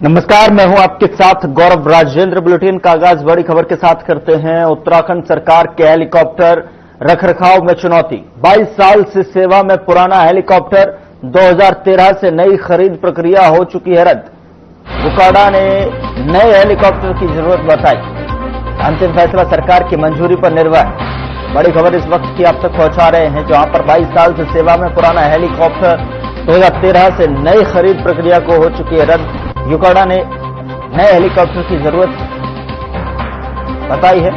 नमस्कार, मैं हूं आपके साथ गौरव राजेंद्र। बुलेटिन का आगाज बड़ी खबर के साथ करते हैं। उत्तराखंड सरकार के हेलीकॉप्टर रखरखाव में चुनौती। 22 साल से सेवा में पुराना हेलीकॉप्टर 2013 से नई खरीद प्रक्रिया हो चुकी है रद्द। बुकाडा ने नए हेलीकॉप्टर की जरूरत बताई। अंतिम फैसला सरकार की मंजूरी पर निर्भर है। बड़ी खबर इस वक्त की आप तक पहुंचा रहे हैं, जहां पर 22 साल से सेवा में पुराना हेलीकॉप्टर 2013 से नई खरीद प्रक्रिया को हो चुकी है रद्द। बुकाडा ने नए हेलीकॉप्टर की जरूरत बताई है।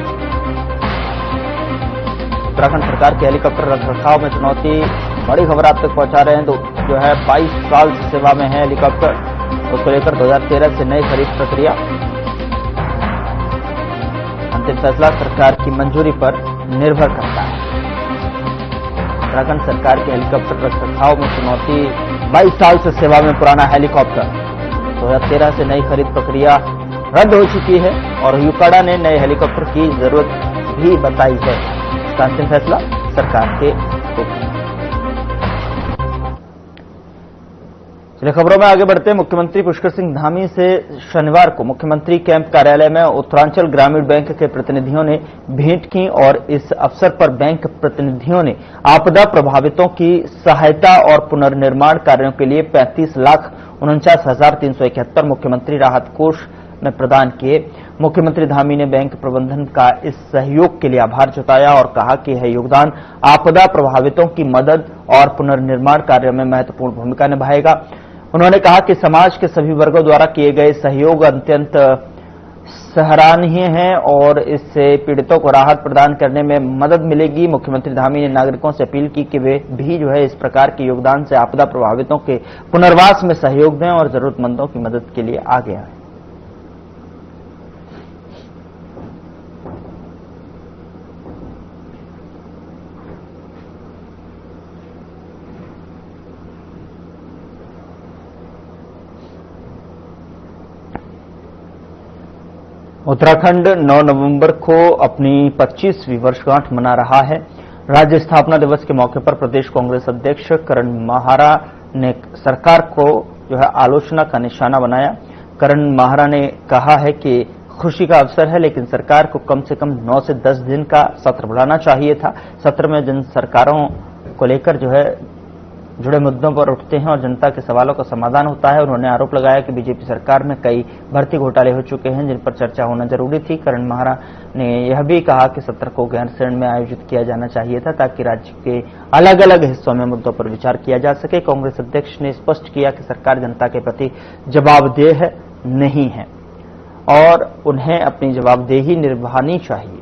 उत्तराखंड सरकार के हेलीकॉप्टर रखरखाव में चुनौती, बड़ी खबर आप तक पहुंचा रहे हैं। तो जो है 22 साल से सेवा में है हेलीकॉप्टर, उसको लेकर 2013 से नई खरीद प्रक्रिया। अंतिम फैसला सरकार की मंजूरी पर निर्भर करता है। उत्तराखंड सरकार के हेलीकॉप्टर रखरखाव में चुनौती, 22 साल से सेवा में पुराना हेलीकॉप्टर 2013 से नई खरीद प्रक्रिया रद्द हो चुकी है और बुकाडा ने नए हेलीकॉप्टर की जरूरत भी बताई है। इसका अंतिम फैसला सरकार के होगा। चलिए खबरों में आगे बढ़ते हैं। मुख्यमंत्री पुष्कर सिंह धामी से शनिवार को मुख्यमंत्री कैंप कार्यालय में उत्तरांचल ग्रामीण बैंक के प्रतिनिधियों ने भेंट की और इस अवसर पर बैंक प्रतिनिधियों ने आपदा प्रभावितों की सहायता और पुनर्निर्माण कार्यों के लिए 35,49,371 मुख्यमंत्री राहत कोष में प्रदान किए। मुख्यमंत्री धामी ने बैंक प्रबंधन का इस सहयोग के लिए आभार जताया और कहा कि यह योगदान आपदा प्रभावितों की मदद और पुनर्निर्माण कार्य में महत्वपूर्ण भूमिका निभाएगा। उन्होंने कहा कि समाज के सभी वर्गों द्वारा किए गए सहयोग अत्यंत सराहनीय है और इससे पीड़ितों को राहत प्रदान करने में मदद मिलेगी। मुख्यमंत्री धामी ने नागरिकों से अपील की कि वे भी जो है इस प्रकार के योगदान से आपदा प्रभावितों के पुनर्वास में सहयोग दें और जरूरतमंदों की मदद के लिए आगे आएं। उत्तराखंड 9 नवंबर को अपनी 25वीं वर्षगांठ मना रहा है। राज्य स्थापना दिवस के मौके पर प्रदेश कांग्रेस अध्यक्ष करण माहारा ने सरकार को जो है आलोचना का निशाना बनाया। करण माहारा ने कहा है कि खुशी का अवसर है, लेकिन सरकार को कम से कम 9 से 10 दिन का सत्र बुलाना चाहिए था। सत्र में जन सरकारों को लेकर जो है जुड़े मुद्दों पर उठते हैं और जनता के सवालों का समाधान होता है। उन्होंने आरोप लगाया कि बीजेपी सरकार में कई भर्ती घोटाले हो चुके हैं, जिन पर चर्चा होना जरूरी थी। करण माहारा ने यह भी कहा कि सत्र को गैरसैंण में आयोजित किया जाना चाहिए था, ताकि राज्य के अलग अलग हिस्सों में मुद्दों पर विचार किया जा सके। कांग्रेस अध्यक्ष ने स्पष्ट किया कि सरकार जनता के प्रति जवाबदेह नहीं है और उन्हें अपनी जवाबदेही निभानी चाहिए।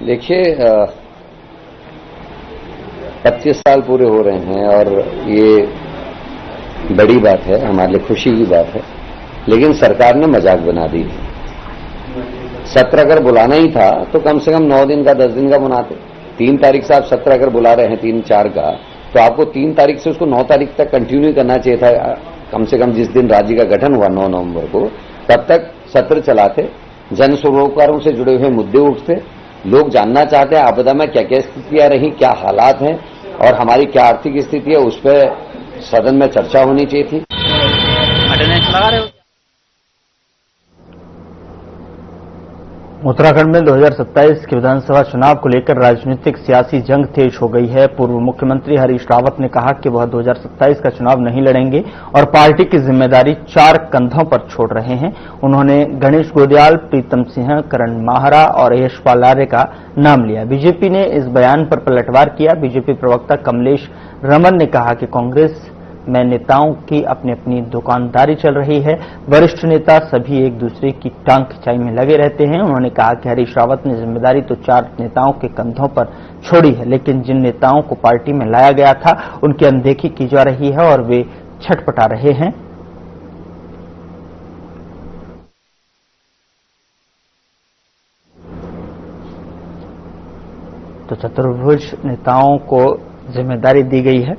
देखिए, 25 साल पूरे हो रहे हैं और ये बड़ी बात है, हमारे लिए खुशी की बात है, लेकिन सरकार ने मजाक बना दी। सत्र अगर बुलाना ही था तो कम से कम 9 दिन का 10 दिन का बनाते। 3 तारीख से आप सत्र अगर बुला रहे हैं 3-4 का, तो आपको 3 तारीख से उसको 9 तारीख तक कंटिन्यू करना चाहिए था। कम से कम जिस दिन राज्य का गठन हुआ 9 नवंबर को, तब तक सत्र चलाते, जन सरोकारों से जुड़े हुए मुद्दे उठते। लोग जानना चाहते हैं आपदा में क्या क्या स्थितियां रही, क्या हालात हैं और हमारी क्या आर्थिक स्थिति है, उस पर सदन में चर्चा होनी चाहिए थी। उत्तराखंड में 2027 के विधानसभा चुनाव को लेकर राजनीतिक सियासी जंग तेज हो गई है। पूर्व मुख्यमंत्री हरीश रावत ने कहा कि वह 2027 का चुनाव नहीं लड़ेंगे और पार्टी की जिम्मेदारी 4 कंधों पर छोड़ रहे हैं। उन्होंने गणेश गोदयाल, प्रीतम सिंह, करण माहारा और यशपाल आर्य का नाम लिया। बीजेपी ने इस बयान पर पलटवार किया। बीजेपी प्रवक्ता कमलेश रमन ने कहा कि कांग्रेस में नेताओं की अपनी अपनी दुकानदारी चल रही है। वरिष्ठ नेता सभी एक दूसरे की टांग खिंचाई में लगे रहते हैं। उन्होंने कहा कि हरीश रावत ने जिम्मेदारी तो 4 नेताओं के कंधों पर छोड़ी है, लेकिन जिन नेताओं को पार्टी में लाया गया था उनकी अनदेखी की जा रही है और वे छटपटा रहे हैं। तो चतुर्भुज नेताओं को जिम्मेदारी दी गई है।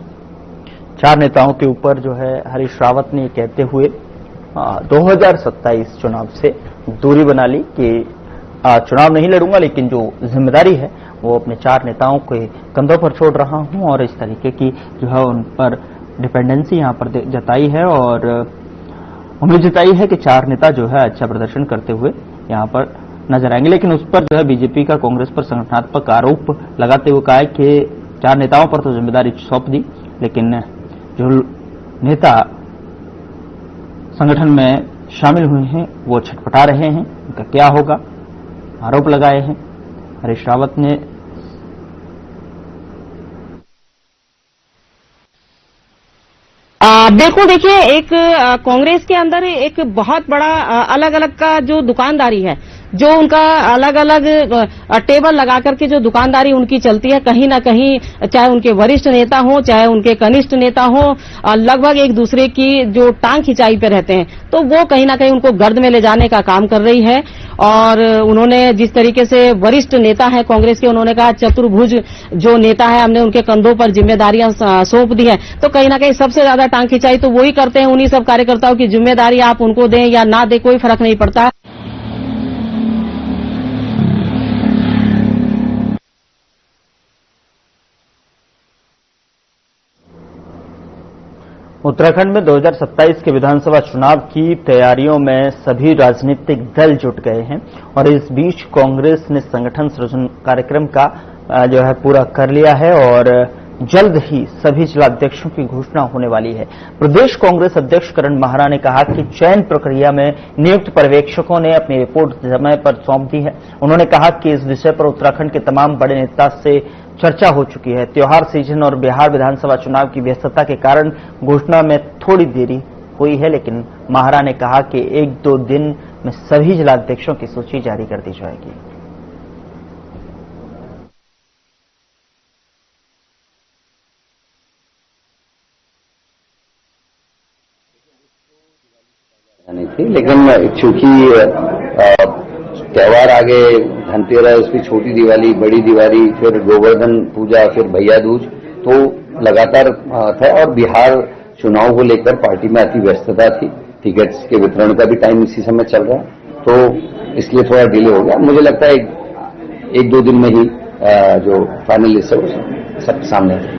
4 नेताओं के ऊपर जो है हरीश रावत ने कहते हुए 2027 चुनाव से दूरी बना ली कि चुनाव नहीं लड़ूंगा, लेकिन जो जिम्मेदारी है वो अपने 4 नेताओं के कंधों पर छोड़ रहा हूं और इस तरीके की जो है उन पर डिपेंडेंसी यहां पर जताई है और उम्मीद जताई है कि 4 नेता जो है अच्छा प्रदर्शन करते हुए यहां पर नजर आएंगे। लेकिन उस पर जो है बीजेपी का कांग्रेस पर संगठनात्मक आरोप लगाते हुए कहा है कि 4 नेताओं पर तो जिम्मेदारी सौंप दी, लेकिन जो नेता संगठन में शामिल हुए हैं वो छटपटा रहे हैं, उनका क्या होगा, आरोप लगाए हैं। हरीश रावत ने बिल्कुल, देखिए एक कांग्रेस के अंदर एक बहुत बड़ा अलग अलग का जो दुकानदारी है, जो उनका अलग अलग टेबल लगा करके जो दुकानदारी उनकी चलती है, कहीं ना कहीं चाहे उनके वरिष्ठ नेता हो चाहे उनके कनिष्ठ नेता हो, लगभग एक दूसरे की जो टांग खिंचाई पे रहते हैं, तो वो कहीं ना कहीं उनको गर्द में ले जाने का काम कर रही है। और उन्होंने जिस तरीके से वरिष्ठ नेता है कांग्रेस के, उन्होंने कहा चतुर्भुज जो नेता है हमने उनके कंधों पर जिम्मेदारियां सौंप दी है, तो कहीं ना कहीं सबसे ज्यादा टांग खिंचाई तो वही करते हैं। उन्हीं सब कार्यकर्ताओं की जिम्मेदारी आप उनको दें या ना दें, कोई फर्क नहीं पड़ता। उत्तराखंड में 2027 के विधानसभा चुनाव की तैयारियों में सभी राजनीतिक दल जुट गए हैं और इस बीच कांग्रेस ने संगठन सृजन कार्यक्रम का जो है पूरा कर लिया है और जल्द ही सभी जिलाध्यक्षों की घोषणा होने वाली है। प्रदेश कांग्रेस अध्यक्ष करण माहरा ने कहा कि चयन प्रक्रिया में नियुक्त पर्यवेक्षकों ने अपनी रिपोर्ट समय पर सौंप दी है। उन्होंने कहा कि इस विषय पर उत्तराखंड के तमाम बड़े नेता से चर्चा हो चुकी है। त्योहार सीजन और बिहार विधानसभा चुनाव की व्यस्तता के कारण घोषणा में थोड़ी देरी हुई है, लेकिन माहरा ने कहा कि 1-2 दिन में सभी जिलाध्यक्षों की सूची जारी कर दी जाएगी। नहीं थी, लेकिन चूंकि त्योहार आगे, धनतेरस, फिर छोटी दिवाली, बड़ी दिवाली, फिर गोवर्धन पूजा, फिर भैया दूज, तो लगातार था और बिहार चुनाव को लेकर पार्टी में अति व्यस्तता थी। टिकट्स के वितरण का भी टाइम इसी समय चल रहा है, तो इसलिए थोड़ा डिले हो गया। मुझे लगता है 1-2 दिन में ही जो फाइनल लिस्ट है वो सब सामने है।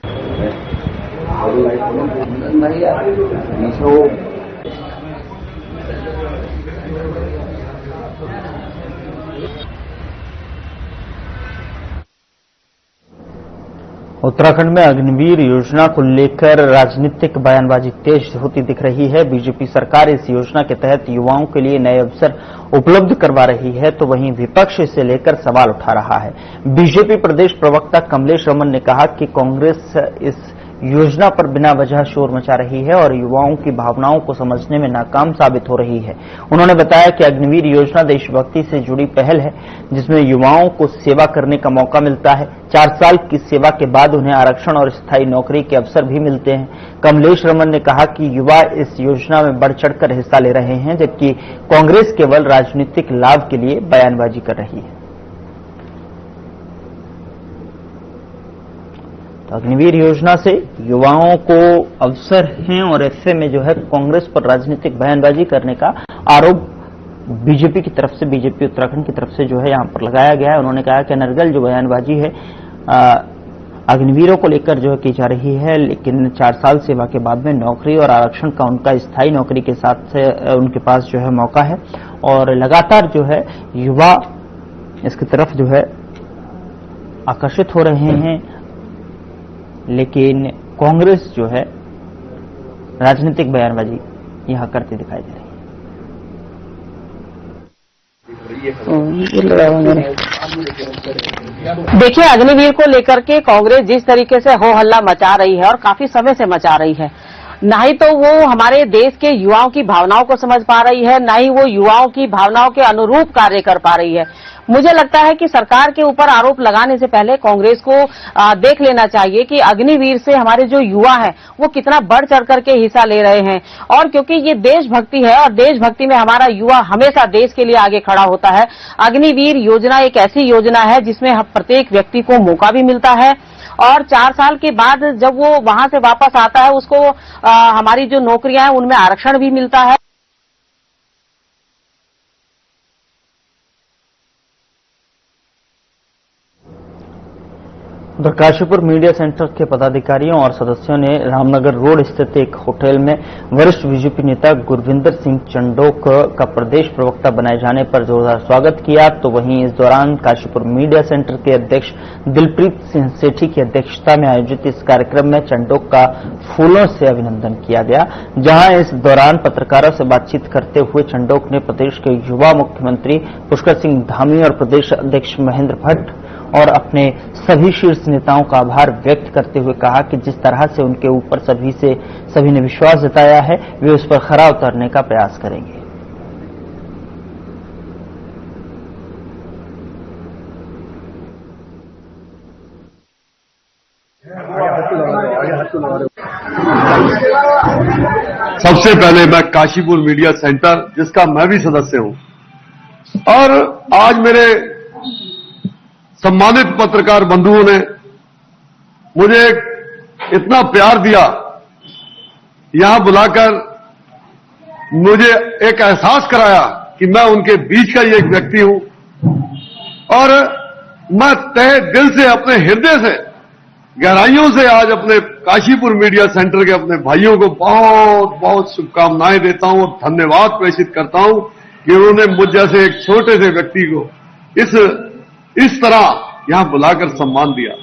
उत्तराखंड में अग्निवीर योजना को लेकर राजनीतिक बयानबाजी तेज होती दिख रही है। बीजेपी सरकार इस योजना के तहत युवाओं के लिए नए अवसर उपलब्ध करवा रही है, तो वहीं विपक्ष इसे लेकर सवाल उठा रहा है। बीजेपी प्रदेश प्रवक्ता कमलेश रमन ने कहा कि कांग्रेस इस योजना पर बिना वजह शोर मचा रही है और युवाओं की भावनाओं को समझने में नाकाम साबित हो रही है। उन्होंने बताया कि अग्निवीर योजना देशभक्ति से जुड़ी पहल है, जिसमें युवाओं को सेवा करने का मौका मिलता है। 4 साल की सेवा के बाद उन्हें आरक्षण और स्थायी नौकरी के अवसर भी मिलते हैं। कमलेश रमन ने कहा कि युवा इस योजना में बढ़ चढ़कर हिस्सा ले रहे हैं, जबकि कांग्रेस केवल राजनीतिक लाभ के लिए बयानबाजी कर रही है। अग्निवीर योजना से युवाओं को अवसर हैं और ऐसे में जो है कांग्रेस पर राजनीतिक बयानबाजी करने का आरोप बीजेपी की तरफ से, बीजेपी उत्तराखंड की तरफ से जो है यहां पर लगाया गया है। उन्होंने कहा कि अनर्गल जो बयानबाजी है अग्निवीरों को लेकर जो है की जा रही है, लेकिन 4 साल सेवा के बाद में नौकरी और आरक्षण का उनका स्थायी नौकरी के साथ से उनके पास जो है मौका है और लगातार जो है युवा इसकी तरफ जो है आकर्षित हो रहे हैं, लेकिन कांग्रेस जो है राजनीतिक बयानबाजी यहां करती दिखाई दे रही है। देखिए, अग्निवीर को लेकर के कांग्रेस जिस तरीके से हो हल्ला मचा रही है और काफी समय से मचा रही है, ना ही तो वो हमारे देश के युवाओं की भावनाओं को समझ पा रही है, ना ही वो युवाओं की भावनाओं के अनुरूप कार्य कर पा रही है। मुझे लगता है कि सरकार के ऊपर आरोप लगाने से पहले कांग्रेस को देख लेना चाहिए कि अग्निवीर से हमारे जो युवा हैं वो कितना बढ़ चढ़ करके हिस्सा ले रहे हैं। और क्योंकि ये देशभक्ति है और देशभक्ति में हमारा युवा हमेशा देश के लिए आगे खड़ा होता है। अग्निवीर योजना एक ऐसी योजना है जिसमें प्रत्येक व्यक्ति को मौका भी मिलता है और 4 साल के बाद जब वो वहां से वापस आता है उसको हमारी जो नौकरियां हैं उनमें आरक्षण भी मिलता है। उधर काशीपुर मीडिया सेंटर के पदाधिकारियों और सदस्यों ने रामनगर रोड स्थित एक होटल में वरिष्ठ बीजेपी नेता गुरविंदर सिंह चंडोक का प्रदेश प्रवक्ता बनाए जाने पर जोरदार स्वागत किया। तो वहीं इस दौरान काशीपुर मीडिया सेंटर के अध्यक्ष दिलप्रीत सिंह सेठी की अध्यक्षता में आयोजित इस कार्यक्रम में चंडोक का फूलों से अभिनंदन किया गया, जहां इस दौरान पत्रकारों से बातचीत करते हुए चंडोक ने प्रदेश के युवा मुख्यमंत्री पुष्कर सिंह धामी और प्रदेश अध्यक्ष महेंद्र भट्ट और अपने सभी शीर्ष नेताओं का आभार व्यक्त करते हुए कहा कि जिस तरह से उनके ऊपर सभी ने विश्वास जताया है, वे उस पर खरा उतरने का प्रयास करेंगे। सबसे पहले मैं काशीपुर मीडिया सेंटर, जिसका मैं भी सदस्य हूं, और आज मेरे सम्मानित पत्रकार बंधुओं ने मुझे इतना प्यार दिया, यहां बुलाकर मुझे एक एहसास कराया कि मैं उनके बीच का ही एक व्यक्ति हूं, और मैं तहे दिल से, अपने हृदय से, गहराइयों से आज अपने काशीपुर मीडिया सेंटर के अपने भाइयों को बहुत बहुत शुभकामनाएं देता हूं और धन्यवाद प्रेषित करता हूं कि उन्होंने मुझ जैसे एक छोटे से व्यक्ति को इस तरह यहां बुलाकर सम्मान दिया।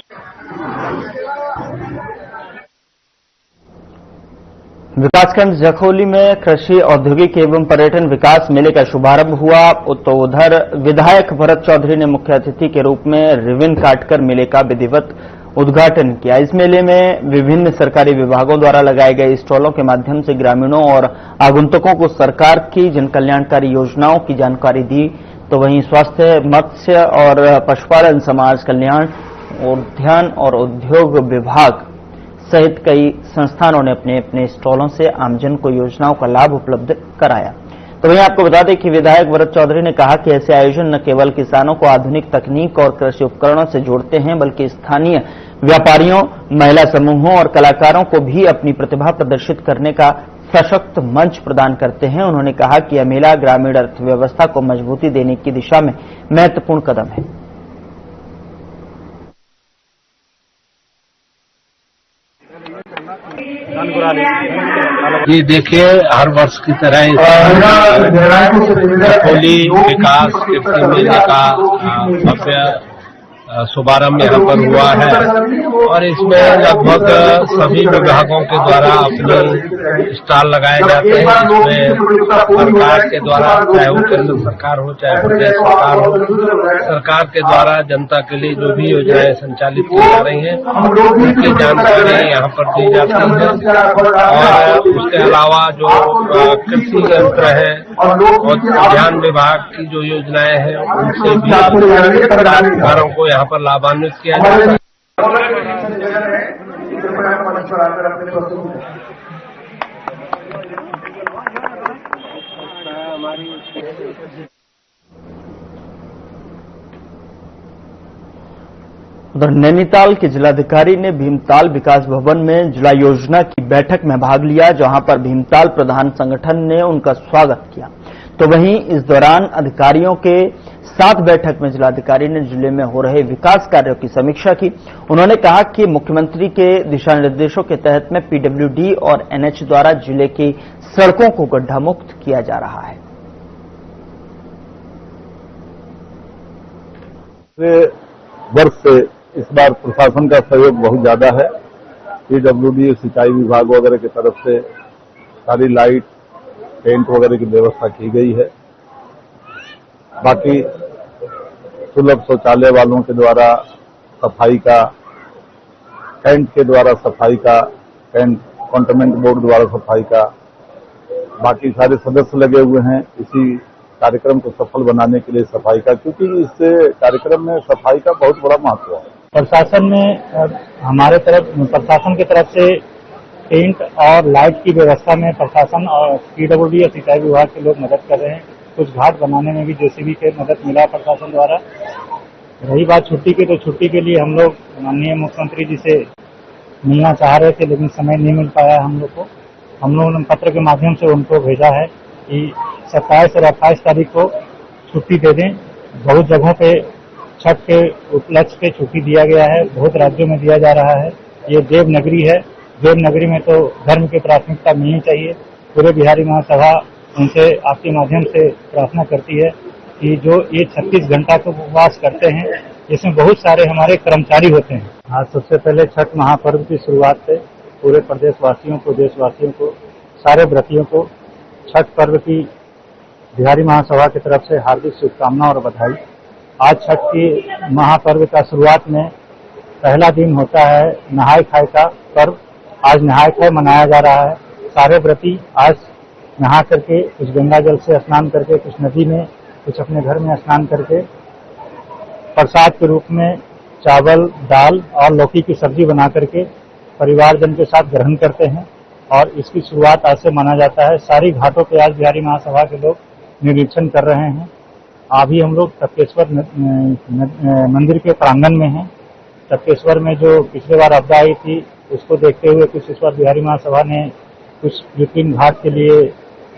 विकासखंड जखौली में कृषि, औद्योगिक एवं पर्यटन विकास मेले का शुभारंभ हुआ। तो उधर विधायक भरत चौधरी ने मुख्य अतिथि के रूप में रिबन काटकर मेले का विधिवत उद्घाटन किया। इस मेले में विभिन्न सरकारी विभागों द्वारा लगाए गए स्टॉलों के माध्यम से ग्रामीणों और आगंतुकों को सरकार की जनकल्याणकारी योजनाओं की जानकारी दी। तो वहीं स्वास्थ्य, मत्स्य और पशुपालन, समाज कल्याण, उद्यान और उद्योग विभाग सहित कई संस्थानों ने अपने अपने स्टॉलों से आमजन को योजनाओं का लाभ उपलब्ध कराया। तो वहीं आपको बता दें कि विधायक भरत चौधरी ने कहा कि ऐसे आयोजन न केवल किसानों को आधुनिक तकनीक और कृषि उपकरणों से जोड़ते हैं, बल्कि स्थानीय व्यापारियों, महिला समूहों और कलाकारों को भी अपनी प्रतिभा प्रदर्शित करने का सशक्त मंच प्रदान करते हैं। उन्होंने कहा कि यह मेला ग्रामीण अर्थव्यवस्था को मजबूती देने की दिशा में महत्वपूर्ण कदम है। ये देखिए, हर वर्ष की तरह होली विकास कृषि मेले का भव्य शुभारंभ यहाँ पर हुआ है, और इसमें लगभग सभी विभागों के द्वारा अपने स्टॉल लगाए जाते हैं। इसमें सरकार के द्वारा, चाहे वो केंद्र सरकार हो चाहे प्रदेश सरकार हो, सरकार के द्वारा जनता के लिए जो भी योजनाएं संचालित की जा रही हैं उनकी जानकारी यहाँ पर दी जाती है। और उसके अलावा जो कृषि यंत्र है और उद्यान विभाग की जो योजनाएं हैं उनसे भी कारोबारों को यहाँ पर लाभान्वित किया जाता है। उधर नैनीताल के जिलाधिकारी ने भीमताल विकास भवन में जिला योजना की बैठक में भाग लिया, जहां पर भीमताल प्रधान संगठन ने उनका स्वागत किया। तो वहीं इस दौरान अधिकारियों के साथ बैठक में जिलाधिकारी ने जिले में हो रहे विकास कार्यों की समीक्षा की। उन्होंने कहा कि मुख्यमंत्री के दिशा निर्देशों के तहत में पीडब्ल्यूडी और एनएच द्वारा जिले की सड़कों को गड्ढा मुक्त किया जा रहा है। वर्ष से इस बार प्रशासन का सहयोग बहुत ज्यादा है। पीडब्ल्यूडी, सिंचाई विभाग वगैरह की तरफ से सारी लाइट, पेंट वगैरह की व्यवस्था की गई है। बाकी सुलभ शौचालय वालों के द्वारा सफाई का, कैंट के द्वारा सफाई का, कैंट कंटोनमेंट बोर्ड द्वारा सफाई का, बाकी सारे सदस्य लगे हुए हैं इसी कार्यक्रम को सफल बनाने के लिए सफाई का, क्योंकि इस कार्यक्रम में सफाई का बहुत बड़ा महत्व है। प्रशासन में प्रशासन की तरफ से पेंट और लाइट की व्यवस्था में प्रशासन और पीडब्ल्यूडी और सिंचाई विभाग के लोग मदद कर रहे हैं। कुछ घाट बनाने में भी जेसीबी के मदद मिला प्रशासन द्वारा। रही बात छुट्टी की, तो छुट्टी के लिए हम लोग माननीय मुख्यमंत्री जी से मिलना चाह रहे थे, लेकिन समय नहीं मिल पाया हम लोग को। हम लोगों ने पत्र के माध्यम से उनको भेजा है कि 27 और 28 तारीख को छुट्टी दे दें। बहुत जगहों पे छठ के उपलक्ष्य पे छुट्टी दिया गया है, बहुत राज्यों में दिया जा रहा है। ये देवनगरी है, देवनगरी में तो धर्म की प्राथमिकता मिलनी चाहिए। पूरे बिहारी महासभा उनसे आपके माध्यम से प्रार्थना करती है कि जो ये 36 घंटा का उपवास करते हैं, इसमें बहुत सारे हमारे कर्मचारी होते हैं। आज सबसे पहले छठ महापर्व की शुरुआत से पूरे प्रदेशवासियों को, देशवासियों को, सारे व्रतियों को छठ पर्व की बिहारी महासभा की तरफ से हार्दिक शुभकामना और बधाई। आज छठ की महापर्व का शुरुआत में पहला दिन होता है नहाय खाए का पर्व। आज नहाय खाए मनाया जा रहा है। सारे व्रती आज नहा करके कुछ गंगा जल से स्नान करके, कुछ नदी में, कुछ अपने घर में स्नान करके प्रसाद के रूप में चावल, दाल और लौकी की सब्जी बना करके परिवारजन के साथ ग्रहण करते हैं और इसकी शुरुआत आज से माना जाता है। सारी घाटों पे आज बिहारी महासभा के लोग निरीक्षण कर रहे हैं। अभी हम लोग टपकेश्वर मंदिर के प्रांगण में हैं। टपकेश्वर में जो पिछले बार आपदा आई थी, उसको देखते हुए कुछ इस बार बिहारी महासभा ने कुछ विपिन घाट के लिए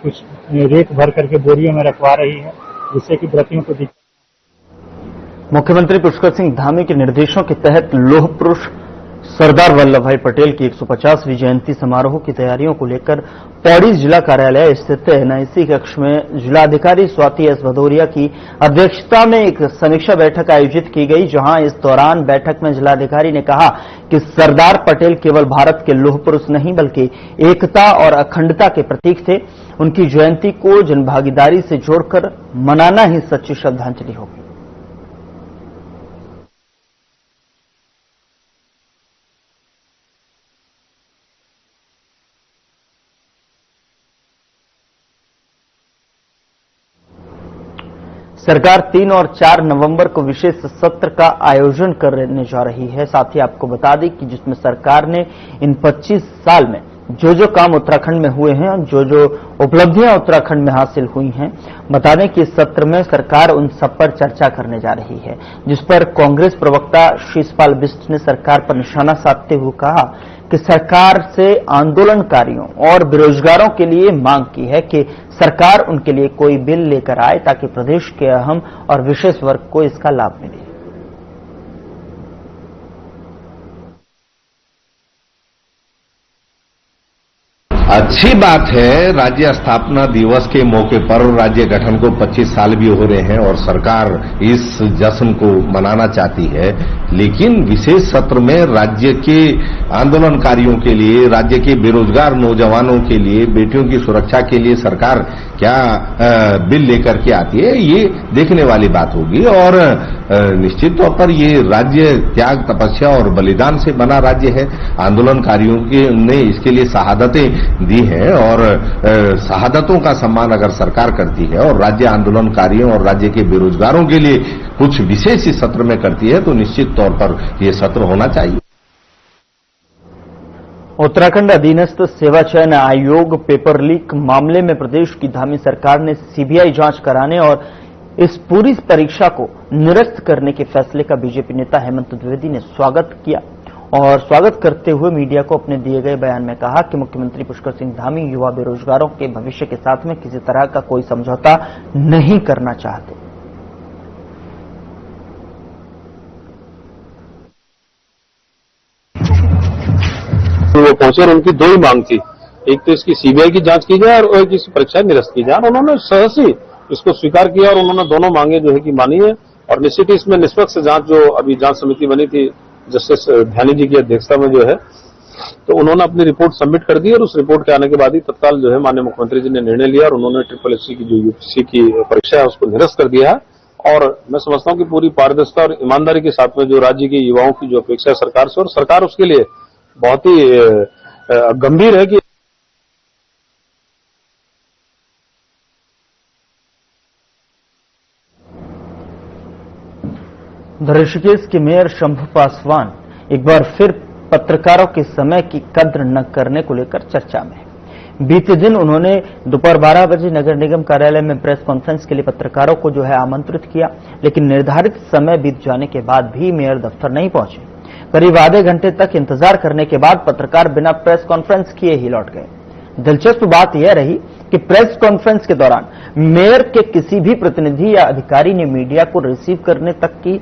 कुछ रेत भर करके बोरियों में रखवा रही है, जिससे कि व्रतियों को मुख्यमंत्री पुष्कर सिंह धामी के निर्देशों के तहत लौह पुरुष सरदार वल्लभ भाई पटेल की 150वीं जयंती समारोह की तैयारियों को लेकर पौड़ी जिला कार्यालय स्थित एनआईसी कक्ष में जिलाधिकारी स्वाति एस भदौरिया की अध्यक्षता में एक समीक्षा बैठक आयोजित की गई, जहां इस दौरान बैठक में जिलाधिकारी ने कहा कि सरदार पटेल केवल भारत के लौह पुरुष नहीं बल्कि एकता और अखंडता के प्रतीक थे। उनकी जयंती को जनभागीदारी से जोड़कर मनाना ही सच्ची श्रद्धांजलि होगी। सरकार 3 और 4 नवंबर को विशेष सत्र का आयोजन करने जा रही है। साथ ही आपको बता दें कि जिसमें सरकार ने इन 25 साल में जो काम उत्तराखंड में हुए हैं, जो उपलब्धियां उत्तराखंड में हासिल हुई हैं, बता दें कि इस सत्र में सरकार उन सब पर चर्चा करने जा रही है, जिस पर कांग्रेस प्रवक्ता शीशपाल बिष्ट ने सरकार पर निशाना साधते हुए कहा कि सरकार से आंदोलनकारियों और बेरोजगारों के लिए मांग की है कि सरकार उनके लिए कोई बिल लेकर आए ताकि प्रदेश के अहम और विशेष वर्ग को इसका लाभ मिले। अच्छी बात है, राज्य स्थापना दिवस के मौके पर राज्य गठन को 25 साल भी हो रहे हैं और सरकार इस जश्न को मनाना चाहती है, लेकिन विशेष सत्र में राज्य के आंदोलनकारियों के लिए, राज्य के बेरोजगार नौजवानों के लिए, बेटियों की सुरक्षा के लिए सरकार क्या बिल लेकर के आती है, ये देखने वाली बात होगी। और निश्चित तौर पर ये राज्य त्याग, तपस्या और बलिदान से बना राज्य है। आंदोलनकारियों ने इसके लिए शहादतें दी है और शहादतों का सम्मान अगर सरकार करती है और राज्य आंदोलनकारियों और राज्य के बेरोजगारों के लिए कुछ विशेष इस सत्र में करती है, तो निश्चित तौर पर यह सत्र होना चाहिए। उत्तराखंड अधीनस्थ सेवा चयन आयोग पेपर लीक मामले में प्रदेश की धामी सरकार ने सीबीआई जांच कराने और इस पूरी परीक्षा को निरस्त करने के फैसले का बीजेपी नेता हेमंत द्विवेदी ने स्वागत किया और स्वागत करते हुए मीडिया को अपने दिए गए बयान में कहा कि मुख्यमंत्री पुष्कर सिंह धामी युवा बेरोजगारों के भविष्य के साथ में किसी तरह का कोई समझौता नहीं करना चाहते। वो पहुंचे और उनकी 2 ही मांग थी, एक तो इसकी सीबीआई की जांच की जाए और एक इसकी परीक्षा निरस्त की जाए। उन्होंने सहसी इसको स्वीकार किया और उन्होंने दोनों मांगे जो है कि मानी है। और निश्चित ही इसमें निष्पक्ष जांच, जो अभी जांच समिति बनी थी जस्टिस ध्यानी जी की अध्यक्षता में जो है, तो उन्होंने अपनी रिपोर्ट सबमिट कर दी और उस रिपोर्ट के आने के बाद ही तत्काल जो है माननीय मुख्यमंत्री जी ने निर्णय लिया और उन्होंने SSSC की जो यूपीएससी की परीक्षा है उसको निरस्त कर दिया है। और मैं समझता हूं कि पूरी पारदर्शिता और ईमानदारी के साथ में जो राज्य के युवाओं की जो अपेक्षा है सरकार से, और सरकार उसके लिए बहुत ही गंभीर है कि ऋषिकेश के मेयर शंभू पासवान एक बार फिर पत्रकारों के समय की कद्र न करने को लेकर चर्चा में। बीते दिन उन्होंने दोपहर 12 बजे नगर निगम कार्यालय में प्रेस कॉन्फ्रेंस के लिए पत्रकारों को जो है आमंत्रित किया, लेकिन निर्धारित समय बीत जाने के बाद भी मेयर दफ्तर नहीं पहुंचे। करीब आधे घंटे तक इंतजार करने के बाद पत्रकार बिना प्रेस कॉन्फ्रेंस किए ही लौट गए। दिलचस्प बात यह रही कि प्रेस कॉन्फ्रेंस के दौरान मेयर के किसी भी प्रतिनिधि या अधिकारी ने मीडिया को रिसीव करने तक की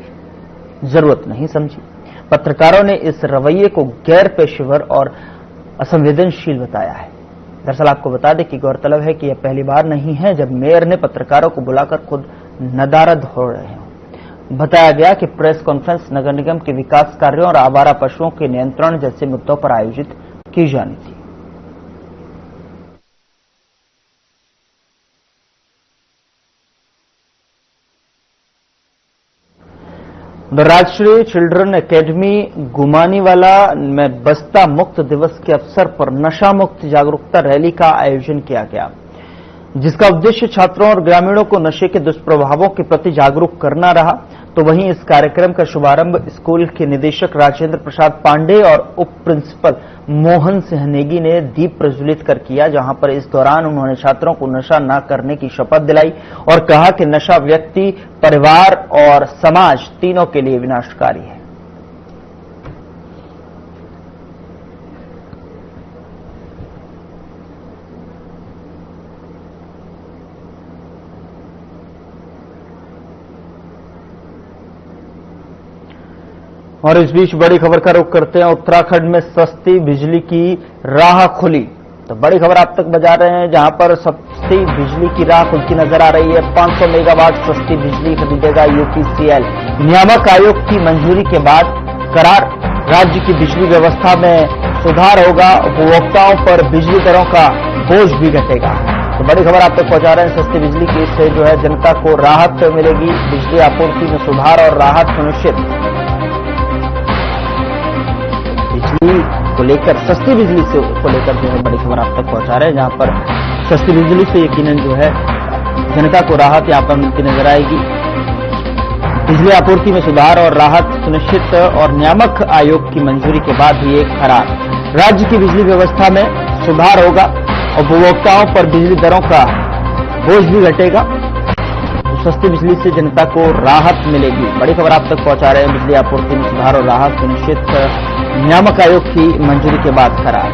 जरूरत नहीं समझी। पत्रकारों ने इस रवैये को गैर पेशेवर और असंवेदनशील बताया है। दरअसल आपको बता दें कि गौरतलब है कि यह पहली बार नहीं है जब मेयर ने पत्रकारों को बुलाकर खुद नदारद हो रहे हों। बताया गया कि प्रेस कॉन्फ्रेंस नगर निगम के विकास कार्यों और आवारा पशुओं के नियंत्रण जैसे मुद्दों पर आयोजित की जानी थी। राष्ट्रीय चिल्ड्रन एकेडमी गुमानीवाला में बस्ता मुक्त दिवस के अवसर पर नशा मुक्त जागरूकता रैली का आयोजन किया गया, जिसका उद्देश्य छात्रों और ग्रामीणों को नशे के दुष्प्रभावों के प्रति जागरूक करना रहा। तो वहीं इस कार्यक्रम का शुभारंभ स्कूल के निदेशक राजेंद्र प्रसाद पांडे और उप प्रिंसिपल मोहन सिंह नेगी ने दीप प्रज्वलित कर किया, जहां पर इस दौरान उन्होंने छात्रों को नशा न करने की शपथ दिलाई और कहा कि नशा व्यक्ति, परिवार और समाज तीनों के लिए विनाशकारी है। और इस बीच बड़ी खबर का रुख करते हैं। उत्तराखंड में सस्ती बिजली की राह खुली। तो बड़ी खबर आप तक बजा रहे हैं, जहां पर सस्ती बिजली की राह खुलती नजर आ रही है। 500 मेगावाट सस्ती बिजली खरीदेगा यूपीसीएल। नियामक आयोग की मंजूरी के बाद करार। राज्य की बिजली व्यवस्था में सुधार होगा। उपभोक्ताओं पर बिजली दरों का बोझ भी घटेगा। तो बड़ी खबर आप तक पहुंचा रहे हैं। सस्ती बिजली की इससे जो है जनता को राहत मिलेगी। बिजली आपूर्ति में सुधार और राहत सुनिश्चित। बिजली को लेकर, सस्ती बिजली से को लेकर जो है बड़ी खबर आप तक पहुंचा रहे हैं, जहां पर सस्ती बिजली से यकीनन जो है जनता को राहत यहां पर मिलती नजर आएगी। बिजली आपूर्ति में सुधार और राहत सुनिश्चित और नियामक आयोग की मंजूरी के बाद ही एक करार। राज्य की बिजली व्यवस्था में सुधार होगा। उपभोक्ताओं पर बिजली दरों का बोझ भी घटेगा। सस्ती बिजली से जनता को राहत मिलेगी। बड़ी खबर आप तक पहुंचा रहे हैं। बिजली आपूर्ति में सुधार और राहत सुनिश्चित, नियामक आयोग की मंजूरी के बाद करार।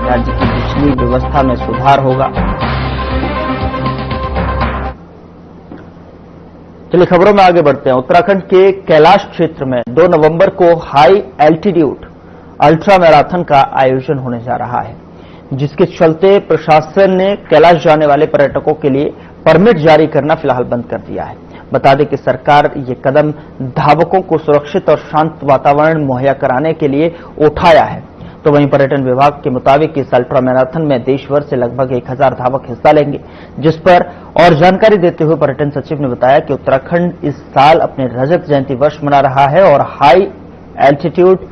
राज्य की बिजली व्यवस्था में सुधार होगा। चलिए खबरों में आगे बढ़ते हैं। उत्तराखंड के कैलाश क्षेत्र में 2 नवंबर को हाई एल्टीट्यूड अल्ट्रा मैराथन का आयोजन होने जा रहा है, जिसके चलते प्रशासन ने कैलाश जाने वाले पर्यटकों के लिए परमिट जारी करना फिलहाल बंद कर दिया है। बता दें कि सरकार ये कदम धावकों को सुरक्षित और शांत वातावरण मुहैया कराने के लिए उठाया है। तो वहीं पर्यटन विभाग के मुताबिक इस अल्ट्रा मैराथन में देश भर से लगभग 1000 धावक हिस्सा लेंगे, जिस पर और जानकारी देते हुए पर्यटन सचिव ने बताया कि उत्तराखंड इस साल अपने रजत जयंती वर्ष मना रहा है और हाई एल्टीट्यूड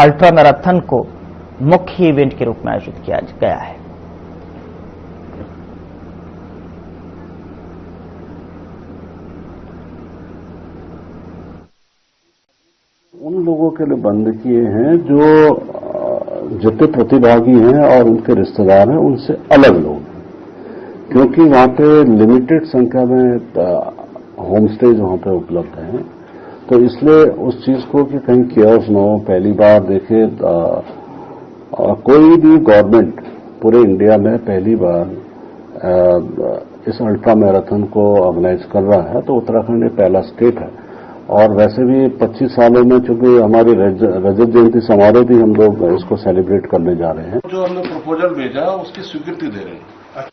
अल्ट्रा मैराथन को मुख्य इवेंट के रूप में आयोजित किया गया है। उन लोगों के लिए बंद किए हैं जो जितने प्रतिभागी हैं और उनके रिश्तेदार हैं उनसे अलग लोग हैं, क्योंकि वहां पे लिमिटेड संख्या में होम स्टेज वहां पे उपलब्ध हैं। तो इसलिए उस चीज को कि कहीं केओस न हो। पहली बार देखिए कोई भी गवर्नमेंट पूरे इंडिया में पहली बार इस अल्ट्रा मैराथन को ऑर्गेनाइज कर रहा है, तो उत्तराखंड एक पहला स्टेट है। और वैसे भी 25 सालों में चूंकि हमारी रजत जयंती समारोह भी हम लोग इसको सेलिब्रेट करने जा रहे हैं। जो हमने प्रपोजल भेजा उसकी स्वीकृति दे रहे हैं।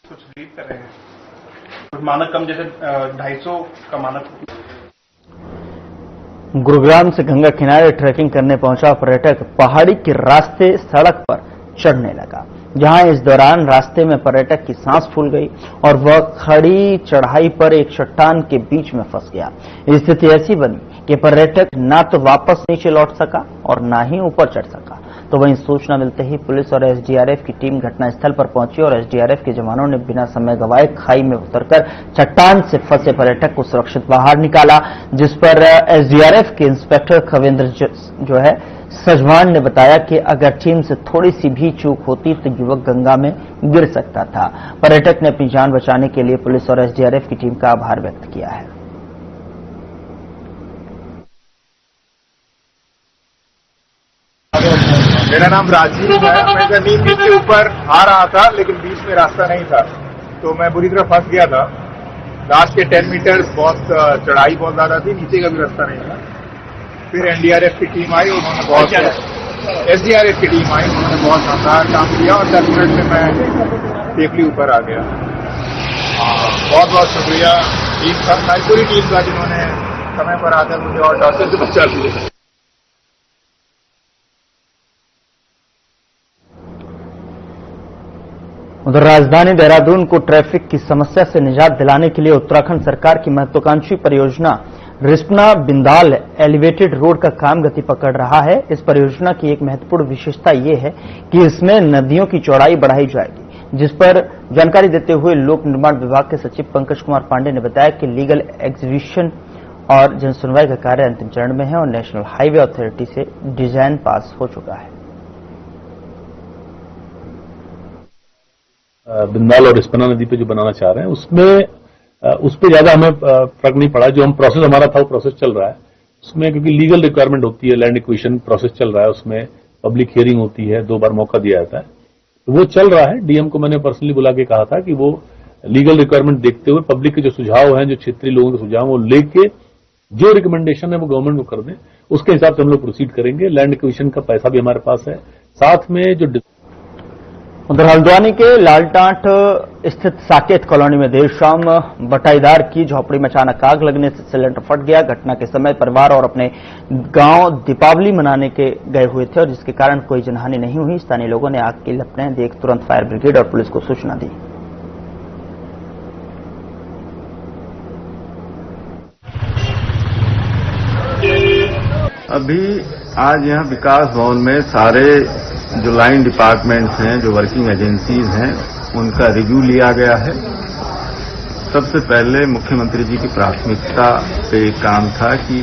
कुछ लीड कर रहे हैं, कुछ मानक कम, जैसे 250 का मानक। गुरुग्राम से गंगा किनारे ट्रैकिंग करने पहुंचा पर्यटक पहाड़ी के रास्ते सड़क पर चढ़ने लगा, जहां इस दौरान रास्ते में पर्यटक की सांस फूल गई और वह खड़ी चढ़ाई पर एक चट्टान के बीच में फंस गया। स्थिति ऐसी बनी कि पर्यटक ना तो वापस नीचे लौट सका और ना ही ऊपर चढ़ सका। तो वहीं सूचना मिलते ही पुलिस और एसडीआरएफ की टीम घटनास्थल पर पहुंची और एसडीआरएफ के जवानों ने बिना समय गंवाए खाई में उतरकर चट्टान से फंसे पर्यटक को सुरक्षित बाहर निकाला, जिस पर एसडीआरएफ के इंस्पेक्टर खवेंद्र जो है सजवान ने बताया कि अगर टीम से थोड़ी सी भी चूक होती तो युवक गंगा में गिर सकता था। पर्यटक ने अपनी जान बचाने के लिए पुलिस और एसडीआरएफ की टीम का आभार व्यक्त किया है। मेरा नाम राजीव है। मैं जमीन बीच के ऊपर आ रहा था, लेकिन बीच में रास्ता नहीं था, तो मैं बुरी तरह फंस गया था। लास्ट के 10 मीटर बहुत चढ़ाई बहुत ज्यादा थी, नीचे का भी रास्ता नहीं था। फिर एनडीआरएफ की टीम आई, उन्होंने बहुत एसडीआरएफ की टीम आई, उन्होंने बहुत शानदार काम किया और 10 मिनट में मैं सेफली ऊपर आ गया। बहुत बहुत शुक्रिया टीम का, हमारी पूरी टीम का, जिन्होंने समय पर आकर मुझे और डॉक्टर से बचा दिया। उधर राजधानी देहरादून को ट्रैफिक की समस्या से निजात दिलाने के लिए उत्तराखंड सरकार की महत्वाकांक्षी परियोजना रिस्पना बिंदाल एलिवेटेड रोड का काम गति पकड़ रहा है। इस परियोजना की एक महत्वपूर्ण विशेषता ये है कि इसमें नदियों की चौड़ाई बढ़ाई जाएगी, जिस पर जानकारी देते हुए लोक निर्माण विभाग के सचिव पंकज कुमार पांडे ने बताया कि लीगल एग्जीक्यूशन और जनसुनवाई का कार्य अंतिम चरण में है और नेशनल हाईवे अथॉरिटी से डिजाइन पास हो चुका है। बिंदाल और रिस्पना नदी पे जो बनाना चाह रहे हैं उस पे ज्यादा हमें फर्क नहीं पड़ा। जो हम प्रोसेस हमारा था वो प्रोसेस चल रहा है उसमें, क्योंकि लीगल रिक्वायरमेंट होती है, लैंड एक्विजिशन प्रोसेस चल रहा है, उसमें पब्लिक हियरिंग होती है, 2 बार मौका दिया जाता है, तो वो चल रहा है। डीएम को मैंने पर्सनली बुला के कहा था कि वो लीगल रिक्वायरमेंट देखते हुए पब्लिक के जो सुझाव हैं, जो क्षेत्रीय लोगों के सुझाव, वो लेके जो रिकमेंडेशन है वो गवर्नमेंट को कर दें, उसके हिसाब से हम लोग प्रोसीड करेंगे। लैंड एक्विजिशन का पैसा भी हमारे पास है, साथ में जो उधर हल्द्वानी के लालटांट स्थित साकेत कॉलोनी में देर शाम बटाईदार की झोपड़ी में अचानक आग लगने से सिलेंडर फट गया। घटना के समय परिवार और अपने गांव दीपावली मनाने के गए हुए थे और जिसके कारण कोई जनहानि नहीं हुई। स्थानीय लोगों ने आग की लपटें देख तुरंत फायर ब्रिगेड और पुलिस को सूचना दी। अभी आज यहाँ विकास भवन में सारे जो लाइन डिपार्टमेंट्स हैं, जो वर्किंग एजेंसीज हैं, उनका रिव्यू लिया गया है। सबसे पहले मुख्यमंत्री जी की प्राथमिकता पे काम था कि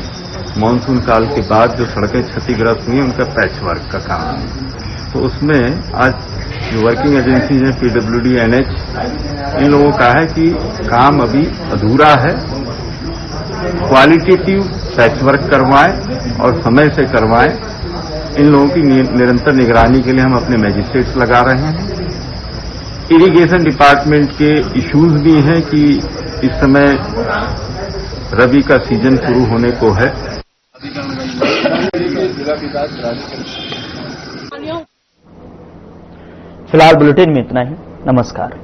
मानसून काल के बाद जो सड़कें क्षतिग्रस्त हुई उनका पैच वर्क का काम, तो उसमें आज जो वर्किंग एजेंसीज हैं, पीडब्ल्यूडी, एनएच, इन लोगों का है कि काम अभी अधूरा है, क्वालिटेटिव पैच वर्क करवाएं और समय से करवाएं। इन लोगों की निरंतर निगरानी के लिए हम अपने मैजिस्ट्रेट्स लगा रहे हैं। इरिगेशन डिपार्टमेंट के इश्यूज भी हैं कि इस समय रबी का सीजन शुरू होने को है। फिलहाल बुलेटिन में इतना ही। नमस्कार।